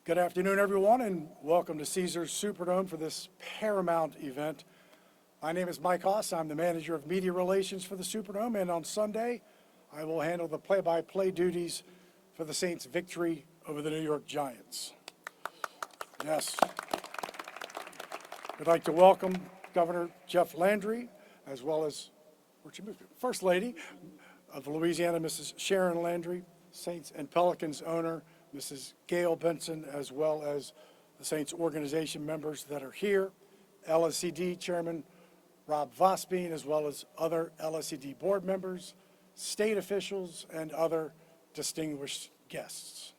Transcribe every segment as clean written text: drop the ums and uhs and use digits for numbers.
Good afternoon, everyone, and welcome to Caesars Superdome for this paramount event. My name is Mike Haas. I'm the manager of media relations for the Superdome, and on Sunday, I will handle the play-by-play duties for the Saints' victory over the New York Giants. Yes. We'd like to welcome Governor Jeff Landry, as well as First Lady of Louisiana, Mrs. Sharon Landry, Saints and Pelicans owner, Mrs. Gayle Benson, as well as the Saints organization members that are here, LSCD Chairman Rob Vosbein, as well as other LSCD board members, state officials, and other distinguished guests.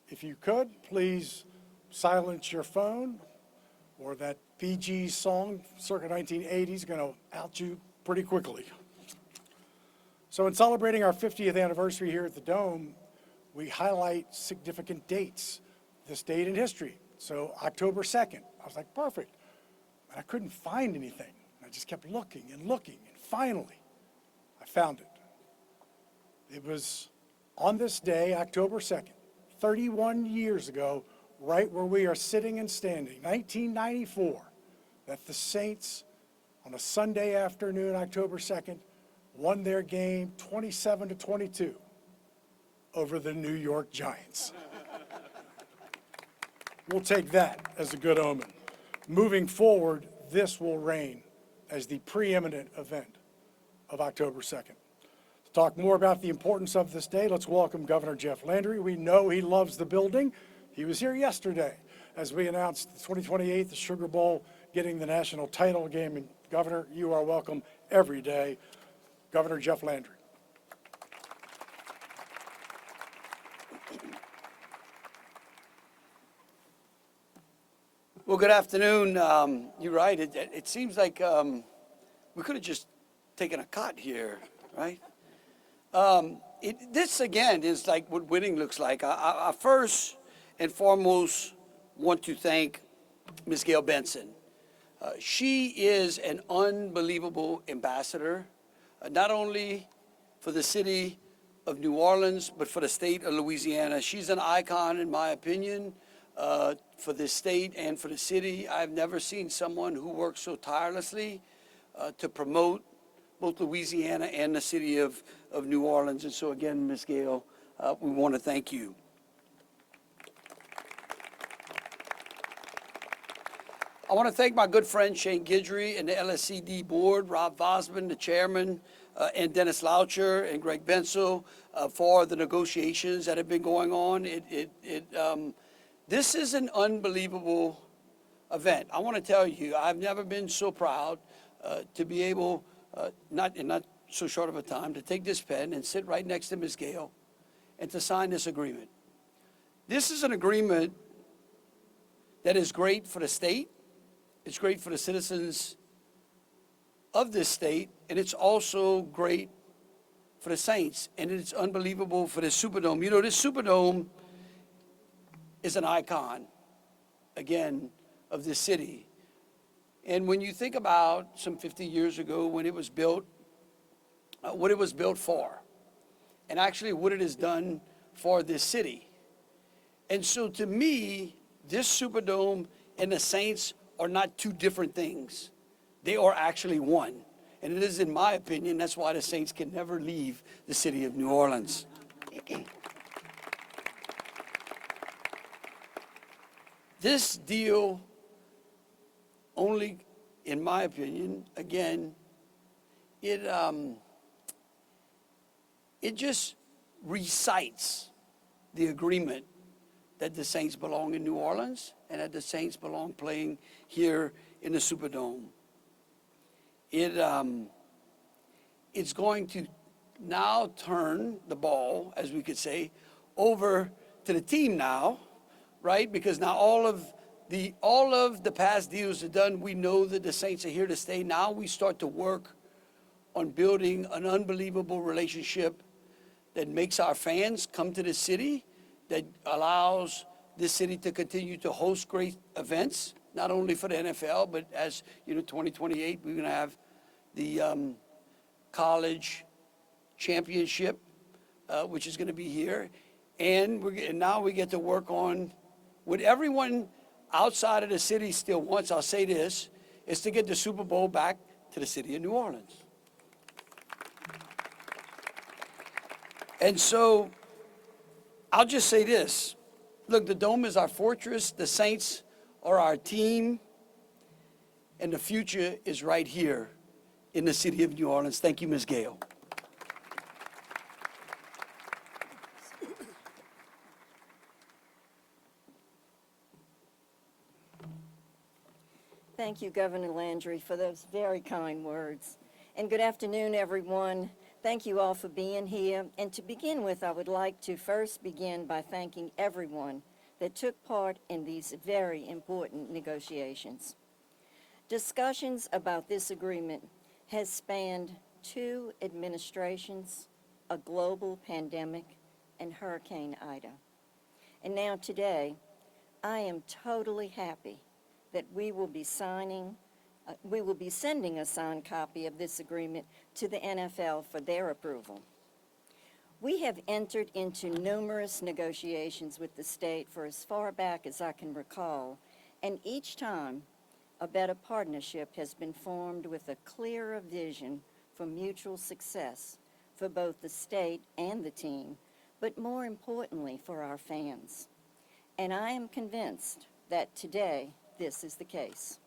If you could, please silence your phone, or that Bee Gees song, circa 1980, is going to out you pretty quickly. So in celebrating our 50th anniversary here at the Dome, we highlight significant dates, this date in history. So October 2nd, I was like, perfect. And I couldn't find anything. I just kept looking, and finally, I found it. It was on this day, October 2nd, 31 years ago, right where we are sitting and standing, 1994, that the Saints, on a Sunday afternoon, October 2nd, won their game 27-22 over the New York Giants. We'll take that as a good omen. Moving forward, this will reign as the preeminent event of October 2nd. To talk more about the importance of this day, let's welcome Governor Jeff Landry. We know he loves the building. He was here yesterday as we announced the 2028, the Sugar Bowl, getting the national title game. And Governor, you are welcome every day. Governor Jeff Landry. Well, good afternoon. You're right. It seems like we could have just taken a cot here, right? This, again, is like what winning looks like. I first and foremost want to thank Ms. Gayle Benson. She is an unbelievable ambassador, not only for the city of New Orleans, but for the state of Louisiana. She's an icon, in my opinion, for the state and for the city. I've never seen someone who works so tirelessly to promote both Louisiana and the city of New Orleans. And so again, Ms. Gayle, we want to thank you. I want to thank my good friend Shane Guidry and the LSCD board, Rob Vosman, the chairman, and Dennis Loucher and Greg Bensel for the negotiations that have been going on. This is an unbelievable event. I want to tell you, I've never been so proud to be able, not in not so short of a time, to take this pen and sit right next to Ms. Gayle and to sign this agreement. This is an agreement that is great for the state. It's great for the citizens of this state, and it's also great for the Saints, and it's unbelievable for the Superdome. You know, this Superdome is an icon, again, of this city. And when you think about some 50 years ago when it was built, what it was built for, and actually what it has done for this city. And so to me, this Superdome and the Saints are not two different things. They are actually one. And it is, in my opinion, that's why the Saints can never leave the city of New Orleans. This deal only, in my opinion, again, it just recites the agreement that the Saints belong in New Orleans and that the Saints belong playing here in the Superdome. It's going to now turn the ball, as we could say, over to the team now, right? Because now all of the past deals are done. We know that the Saints are here to stay. Now we start to work on building an unbelievable relationship that makes our fans come to the city, that allows this city to continue to host great events, not only for the NFL, but as you know, 2028, we're going to have the college championship, which is going to be here. And now we get to work on what everyone outside of the city still wants, I'll say this, is to get the Super Bowl back to the city of New Orleans. And so I'll just say this. Look, the Dome is our fortress, the Saints are our team, and the future is right here in the city of New Orleans. Thank you, Ms. Gayle. Thank you, Governor Landry, for those very kind words. And good afternoon, everyone. Thank you all for being here. And to begin with, I would like to first begin by thanking everyone that took part in these very important negotiations. Discussions about this agreement has spanned 2 administrations, a global pandemic, and Hurricane Ida. And now today, I am totally happy that we will be sending a signed copy of this agreement to the NFL for their approval. We have entered into numerous negotiations with the state for as far back as I can recall, and each time a better partnership has been formed with a clearer vision for mutual success for both the state and the team, but more importantly for our fans. And I am convinced that today this is the case.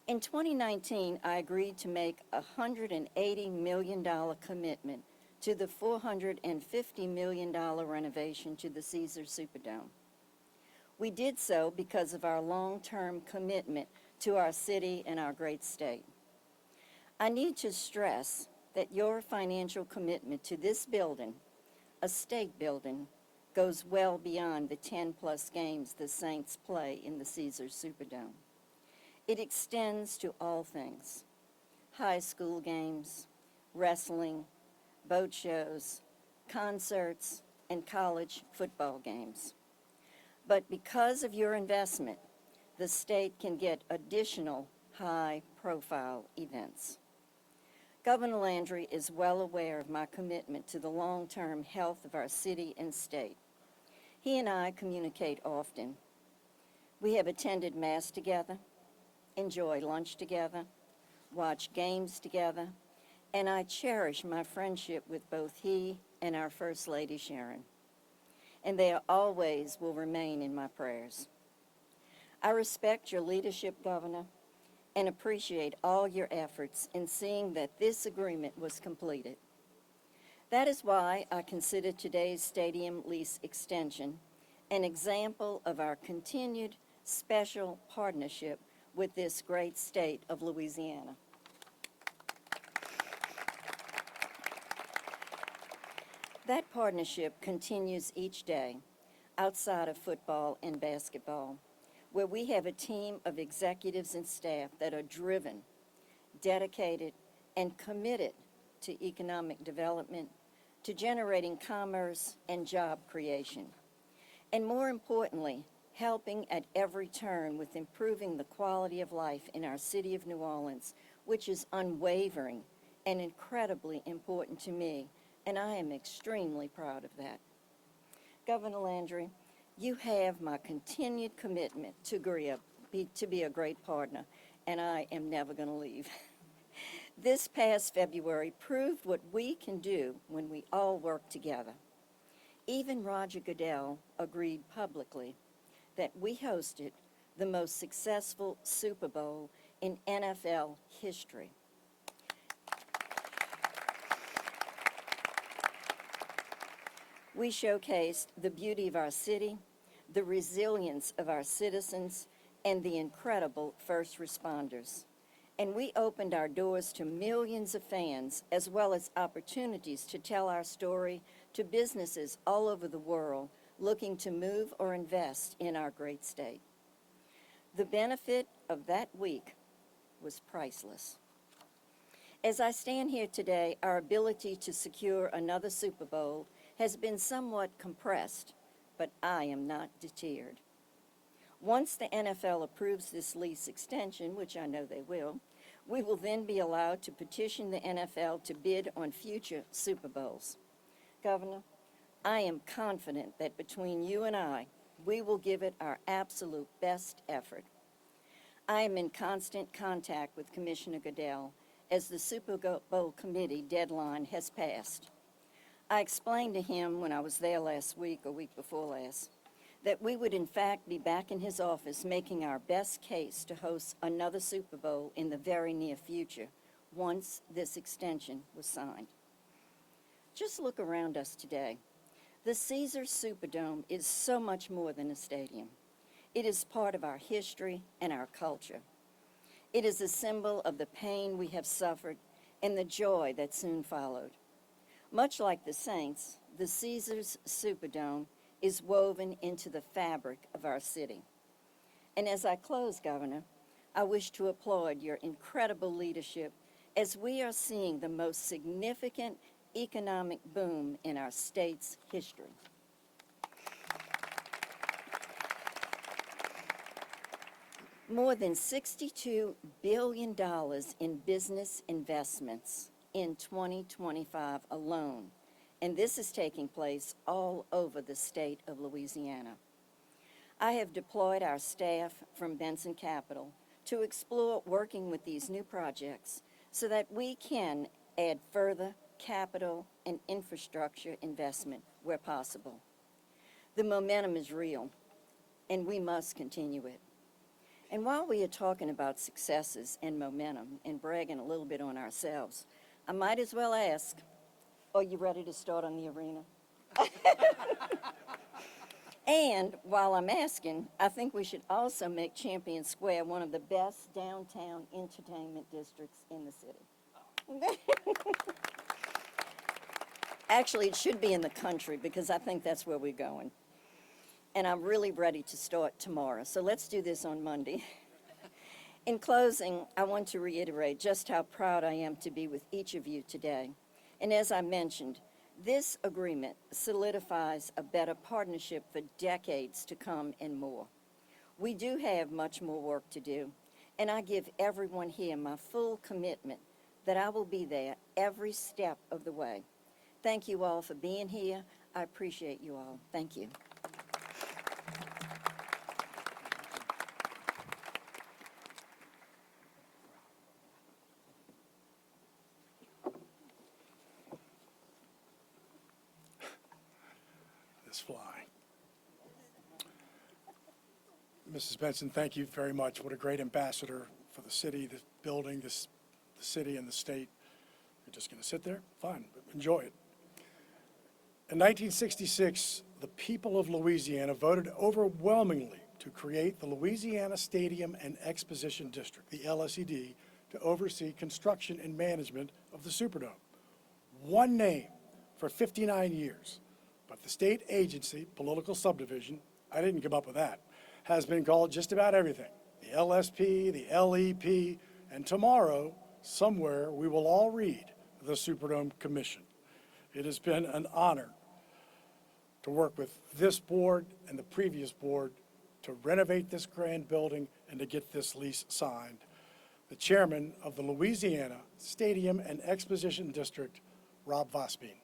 In 2019, I agreed to make a $180 million commitment to the $450 million renovation to the Caesars Superdome. We did so because of our long-term commitment to our city and our great state. I need to stress that your financial commitment to this building, a state building, goes well beyond the 10-plus games the Saints play in the Caesars Superdome. It extends to all things: high school games, wrestling, boat shows, concerts, and college football games. But because of your investment, the state can get additional high-profile events. Governor Landry is well aware of my commitment to the long-term health of our city and state. He and I communicate often. We have attended Mass together, enjoy lunch together, watch games together, and I cherish my friendship with both he and our First Lady, Sharon. And they always will remain in my prayers. I respect your leadership, Governor, and appreciate all your efforts in seeing that this agreement was completed. That is why I consider today's stadium lease extension an example of our continued special partnership with this great state of Louisiana. That partnership continues each day outside of football and basketball, where we have a team of executives and staff that are driven, dedicated, and committed to economic development, to generating commerce and job creation, and more importantly, helping at every turn with improving the quality of life in our city of New Orleans, which is unwavering and incredibly important to me, and I am extremely proud of that. Governor Landry, you have my continued commitment to be a great partner, and I am never going to leave. This past February proved what we can do when we all work together. Even Roger Goodell agreed publicly that we hosted the most successful Super Bowl in NFL history. We showcased the beauty of our city, the resilience of our citizens, and the incredible first responders. And we opened our doors to millions of fans, as well as opportunities to tell our story to businesses all over the world looking to move or invest in our great state. The benefit of that week was priceless. As I stand here today, our ability to secure another Super Bowl has been somewhat compressed, but I am not deterred. Once the NFL approves this lease extension, which I know they will, we will then be allowed to petition the NFL to bid on future Super Bowls. Governor, I am confident that between you and I, We will give it our absolute best effort. I am in constant contact with Commissioner Goodell as the Super Bowl committee deadline has passed. I explained to him when I was there last week or week before last that we would in fact be back in his office making our best case to host another Super Bowl in the very near future once this extension was signed. Just look around us today. The Caesars Superdome is so much more than a stadium. It is part of our history and our culture. It is a symbol of the pain we have suffered and the joy that soon followed. Much like the Saints, the Caesars Superdome is woven into the fabric of our city. And as I close, Governor, I wish to applaud your incredible leadership as we are seeing the most significant economic boom in our state's history. More than $62 billion in business investments in 2025 alone, and this is taking place all over the state of Louisiana. I have deployed our staff from Benson Capital to explore working with these new projects so that we can add further capital and infrastructure investment where possible. The momentum is real, and we must continue it. And while we are talking about successes and momentum and bragging a little bit on ourselves, I might as well ask, are you ready to start on the arena? And while I'm asking, I think we should also make Champion Square one of the best downtown entertainment districts in the city. Actually, it should be in the country because I think that's where we're going. And I'm really ready to start tomorrow. So let's do this on Monday. In closing, I want to reiterate just how proud I am to be with each of you today. And as I mentioned, this agreement solidifies a better partnership for decades to come and more. We do have much more work to do, and I give everyone here my full commitment that I will be there every step of the way. Thank you all for being here. I appreciate you all. Thank you. This fly. Mrs. Benson, thank you very much. What a great ambassador for the city, the building, the city, and the state. You're just going to sit there? Fine, but enjoy it. In 1966, the people of Louisiana voted overwhelmingly to create the Louisiana Stadium and Exposition District, the LSED, to oversee construction and management of the Superdome. One name for 59 years, but the state agency, political subdivision, I didn't come up with that, has been called just about everything. The LSP, the LEP, and tomorrow, somewhere, we will all read the Superdome Commission. It has been an honor to work with this board and the previous board to renovate this grand building and to get this lease signed. The chairman of the Louisiana Stadium and Exposition District, Rob Vosbein.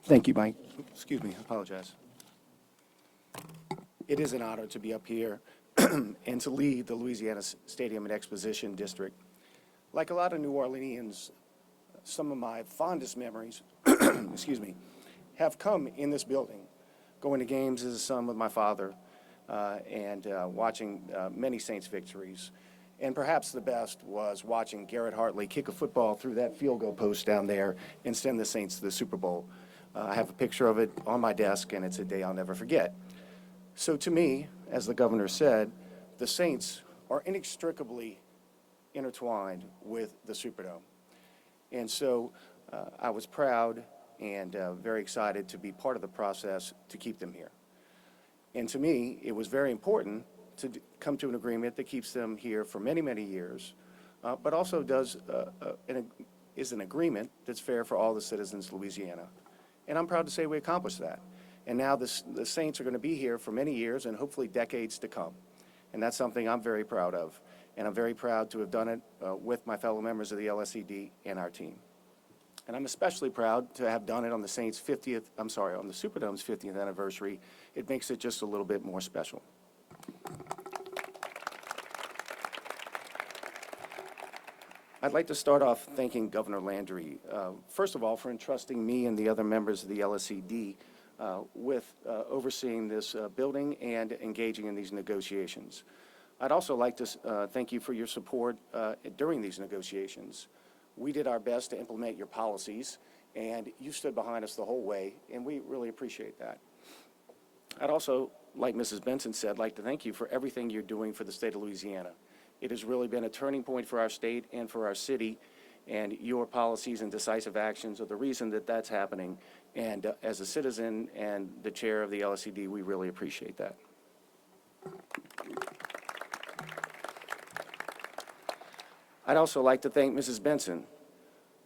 Thank you, Mike. Excuse me, I apologize. It is an honor to be up here and to lead the Louisiana Stadium and Exposition District. Like a lot of New Orleanians, some of my fondest memories, excuse me, have come in this building, going to games as a son with my father and watching many Saints victories. And perhaps the best was watching Garrett Hartley kick a football through that field goal post down there and send the Saints to the Super Bowl. I have a picture of it on my desk, and it's a day I'll never forget. So to me, as the governor said, the Saints are inextricably intertwined with the Superdome. And so I was proud and very excited to be part of the process to keep them here. And to me, it was very important to come to an agreement that keeps them here for many, many years, but also is an agreement that's fair for all the citizens of Louisiana. And I'm proud to say we accomplished that. And now the Saints are going to be here for many years and hopefully decades to come. And that's something I'm very proud of. And I'm very proud to have done it with my fellow members of the LSED and our team. And I'm especially proud to have done it on the Saints' on the Superdome's 50th anniversary. It makes it just a little bit more special. I'd like to start off thanking Governor Landry, first of all, for entrusting me and the other members of the LSED with overseeing this building and engaging in these negotiations. I'd also like to thank you for your support during these negotiations. We did our best to implement your policies, and you stood behind us the whole way, and we really appreciate that. I'd also, like Mrs. Benson said, like to thank you for everything you're doing for the state of Louisiana. It has really been a turning point for our state and for our city, and your policies and decisive actions are the reason that that's happening. And as a citizen and the chair of the LSED, we really appreciate that. I'd also like to thank Mrs. Benson,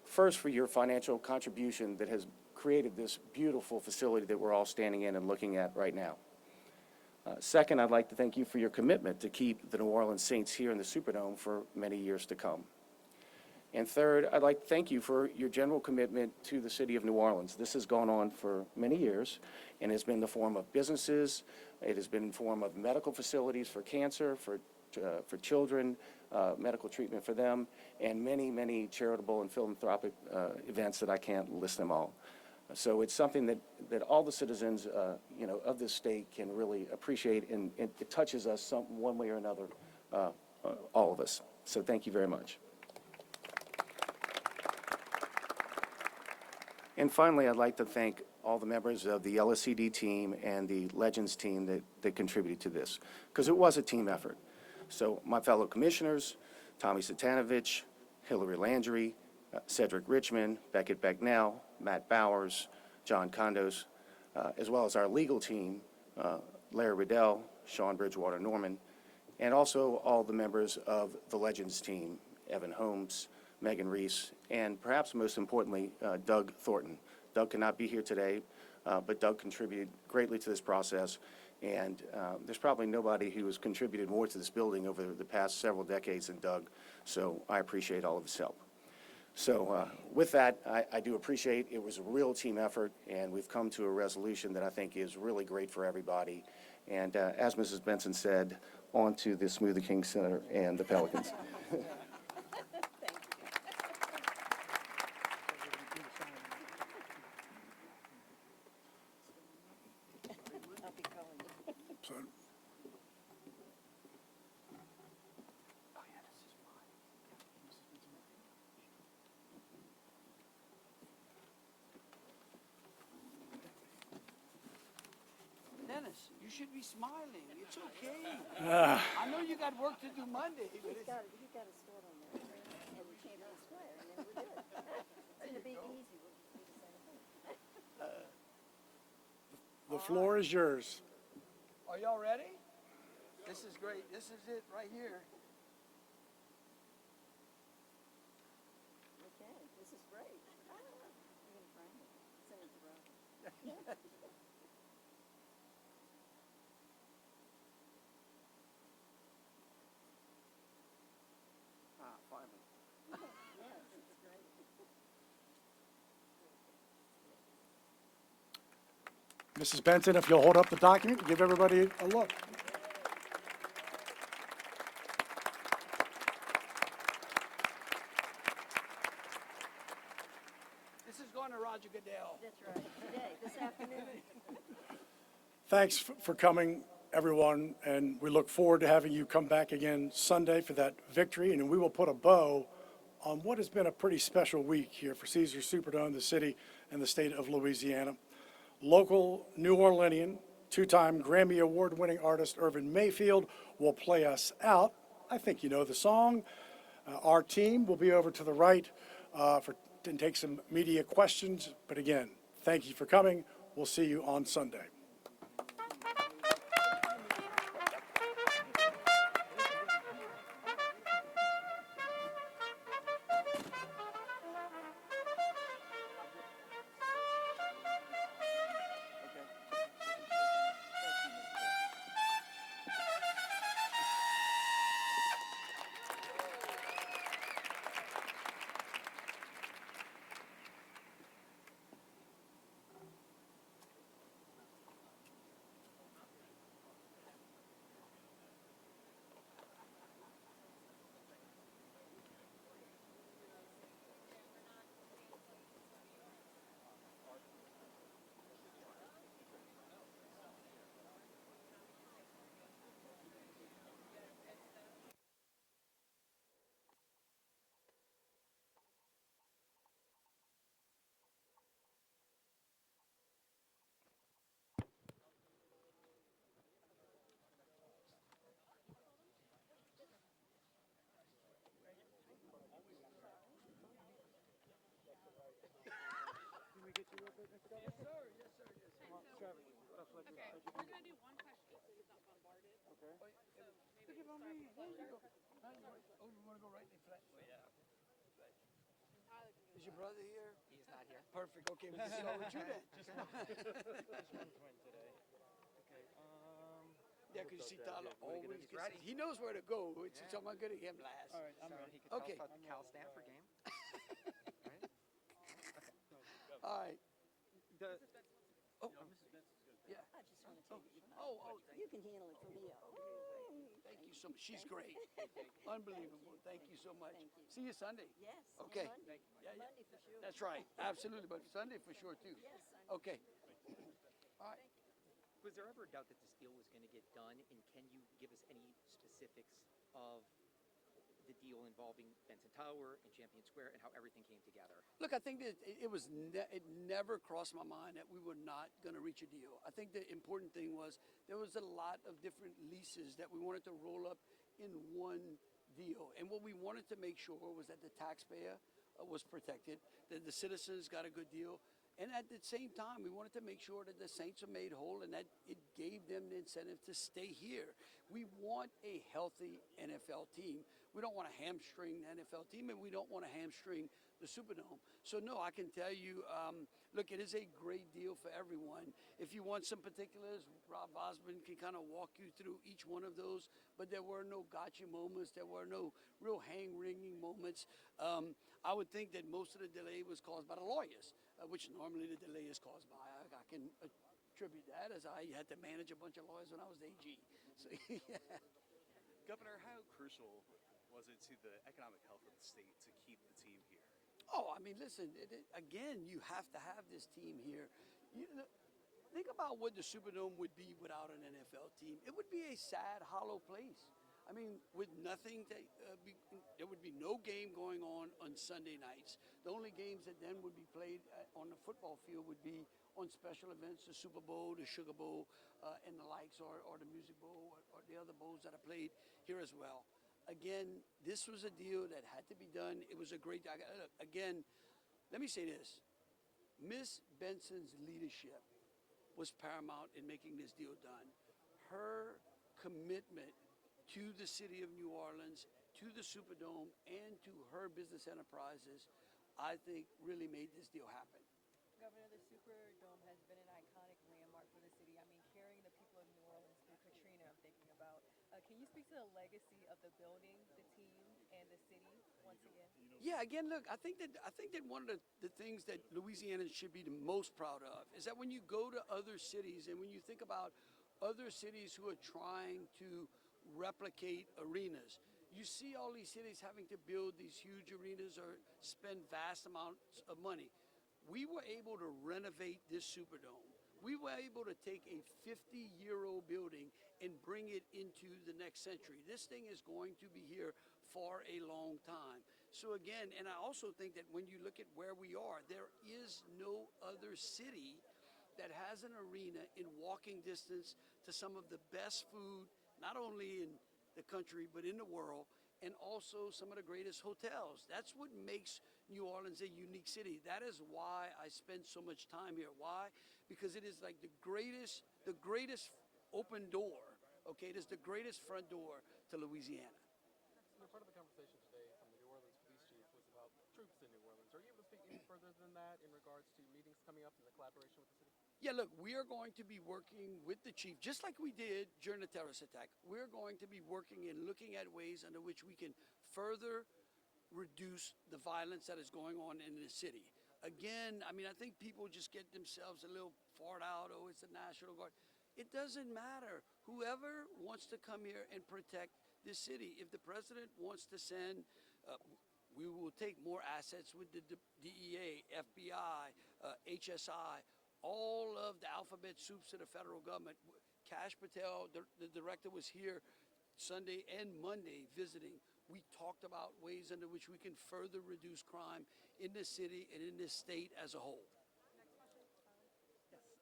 first for your financial contribution that has created this beautiful facility that we're all standing in and looking at right now. Second, I'd like to thank you for your commitment to keep the New Orleans Saints here in the Superdome for many years to come. And third, I'd like to thank you for your general commitment to the city of New Orleans. This has gone on for many years and has been in the form of businesses. It has been in the form of medical facilities for cancer, for children, medical treatment for them, and many, many charitable and philanthropic events that I can't list them all. So it's something that all the citizens, of this state can really appreciate, and it touches us one way or another, all of us. So thank you very much. And finally, I'd like to thank all the members of the LSED team and the Legends team that contributed to this, because it was a team effort. So my fellow commissioners, Tommy Satanovich, Hillary Landry, Cedric Richmond, Beckett Becknell, Matt Bowers, John Condos, as well as our legal team, Larry Riddell, Sean Bridgewater Norman, and also all the members of the Legends team, Evan Holmes, Megan Reese, and perhaps most importantly, Doug Thornton. Doug cannot be here today, but Doug contributed greatly to this process, and there's probably nobody who has contributed more to this building over the past several decades than Doug, so I appreciate all of his help. So with that, I do appreciate it was a real team effort, and we've come to a resolution that I think is really great for everybody. And as Mrs. Benson said, on to the Smoothie King Center and the Pelicans. So, Dennis, you should be smiling. It's okay. I know you got work to do Monday, but it's... You got to start on that, and we can't be square, and then we're good. It's going to be easy. We'll do the same thing. the floor is yours. Are y'all ready? This is great. This is it right here. Okay, this is great. I'm going to frame it. Send it to Rob. Finally. Yes, it's great. Mrs. Benson, if you'll hold up the document, give everybody a look. This is going to Roger Goodell. That's right. Today, this afternoon. Thanks for coming, everyone, and we look forward to having you come back again Sunday for that victory, and we will put a bow on what has been a pretty special week here for Caesars Superdome, the city, and the state of Louisiana. Local New Orleanian, two-time Grammy Award-winning artist Irvin Mayfield will play us out. I think you know the song. Our team will be over to the right and take some media questions. But again, thank you for coming. We'll see you on Sunday. Okay. get you real quick, Mr. Governor? Yes, sir. Yes, sir. Yes, sir. Come on, Trevor. Let's let you- Okay, let you we're do gonna do one question so he's not bombarded. Okay. So maybe Look at start me. with There you pleasure. go. Oh, you want to go right in flat? Oh, yeah. Tyler can do Is your brother here? He's not here. Perfect. Okay, we'll start with you then. Just one twin today. Yeah, because you see Tyler We're gonna always be gets, ready. he knows where to go. It's just I'm good at him last. All right, I'm So ready. he could tell Okay. us about the Cal Stanford game. Right? All right. The, Oh, yeah. I just want to tell you, Oh, you can handle it from here. Ooh, thank you so much. She's great. Unbelievable. Thank you so much. Thank you. See you Sunday. Yes. Okay. Monday. Yeah, yeah. Monday for sure. That's right. Absolutely. But Sunday for sure, too. Yes, Sunday. Okay. All right. was there ever a doubt that this deal was going to get done? And can you give us any specifics of the deal involving Benson Tower and Champion Square and how everything came together? Look, I think that it never crossed my mind that we were not going to reach a deal. I think the important thing was there was a lot of different leases that we wanted to roll up in one deal. And what we wanted to make sure was that the taxpayer was protected, that the citizens got a good deal. And at the same time, we wanted to make sure that the Saints are made whole and that it gave them the incentive to stay here. We want a healthy NFL team. We don't want to hamstring the NFL team, and we don't want to hamstring the Superdome. So, no, I can tell you, look, it is a great deal for everyone. If you want some particulars, Rob Osmond can kind of walk you through each one of those, but there were no gotcha moments. There were no real hang-wringing moments. I would think that most of the delay was caused by the lawyers, which normally the delay is caused by. I can attribute that as I had to manage a bunch of lawyers when I was AG. So, yeah. Governor, how crucial was it to the economic health of the state to keep the team here? Oh, I mean, listen, again, you have to have this team here. Think about what the Superdome would be without an NFL team. It would be a sad, hollow place. I mean, with nothing, there would be no game going on Sunday nights. The only games that then would be played on the football field would be on special events, the Super Bowl, the Sugar Bowl, and the likes, or the Music Bowl, or the other bowls that are played here as well. Again, this was a deal that had to be done. It was a great, again, let me say this. Miss Benson's leadership was paramount in making this deal done. Her commitment to the city of New Orleans, to the Superdome, and to her business enterprises, I think really made this deal happen. Governor, the Superdome has been an iconic landmark for the city. I mean, carrying the people of New Orleans through Katrina, I'm thinking about. Can you speak to the legacy of the building, the team, and the city once again? Yeah, again, look, I think that one of the things that Louisiana should be the most proud of is that when you go to other cities and when you think about other cities who are trying to replicate arenas, you see all these cities having to build these huge arenas or spend vast amounts of money. We were able to renovate this Superdome. We were able to take a 50-year-old building and bring it into the next century. This thing is going to be here for a long time. So again, and I also think that when you look at where we are, there is no other city that has an arena in walking distance to some of the best food, not only in the country, but in the world, and also some of the greatest hotels. That's what makes New Orleans a unique city. That is why I spend so much time here. Why? Because it is like the greatest open door, okay? It is the greatest front door to Louisiana. Part of the conversation today from the New Orleans police chief was about troops in New Orleans. Are you able to speak any further than that in regards to meetings coming up and the collaboration with the city? Yeah, look, we are going to be working with the chief, just like we did during the terrorist attack. We're going to be working and looking at ways under which we can further reduce the violence that is going on in the city. Again, I mean, I think people just get themselves a little far out, oh, it's the National Guard. It doesn't matter. Whoever wants to come here and protect this city, if the president wants to send, we will take more assets with the DEA, FBI, HSI, all of the alphabet soups of the federal government. Kash Patel, the director, was here Sunday and Monday visiting. We talked about ways under which we can further reduce crime in this city and in this state as a whole. Yes,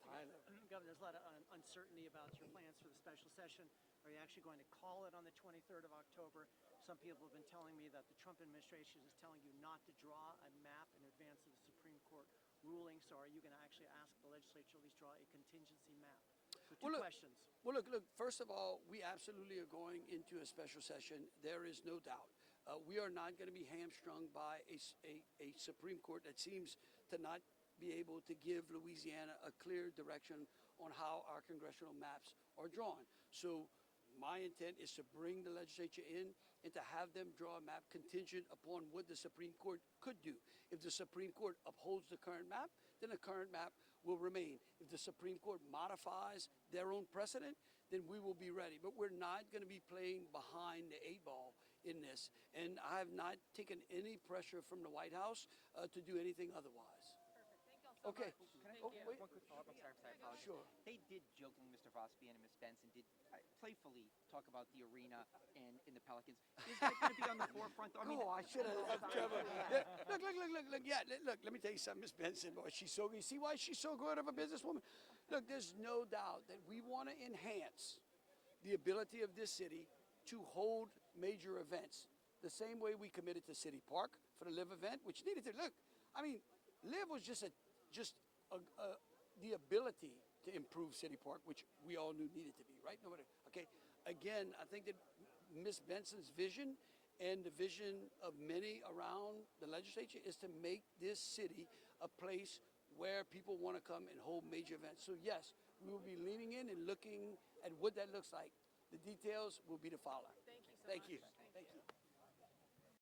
Tyler. Governor, there's a lot of uncertainty about your plans for the special session. Are you actually going to call it on the 23rd of October? Some people have been telling me that the Trump administration is telling you not to draw a map in advance of the Supreme Court ruling. So are you going to actually ask the legislature to at least draw a contingency map? So two Well, look, questions. Well, look. First of all, we absolutely are going into a special session. There is no doubt. We are not going to be hamstrung by a Supreme Court that seems to not be able to give Louisiana a clear direction on how our congressional maps are drawn. So my intent is to bring the legislature in and to have them draw a map contingent upon what the Supreme Court could do. If the Supreme Court upholds the current map, then the current map will remain. If the Supreme Court modifies their own precedent, then we will be ready. But we're not going to be playing behind the 8 ball in this. And I have not taken any pressure from the White House to do anything otherwise. Perfect. Thank y'all so Okay. much. Can I Oh, get wait. one quick follow-up? I'm sorry, I apologize. Sure. They did jokingly, Mr. Vosby and Ms. Benson did playfully talk about the arena and in the Pelicans. Is that going to be on the forefront? Though? I mean, Oh, I should have left Trevor. Yeah, look. Yeah, look. Let me tell you something, Miss Benson. Boy, she's so good. You see why she's so good of a businesswoman? Look, there's no doubt that we want to enhance the ability of this city to hold major events. The same way we committed to City Park for the Live event, which needed to look. I mean, Live was just the ability to improve City Park, which we all knew needed to be, right? Nobody. Okay. Again, I think that Miss Benson's vision and the vision of many around the legislature is to make this city a place where people want to come and hold major events. So yes, we will be leaning in and looking at what that looks like. The details will be to follow. Thank you so Thank much. you.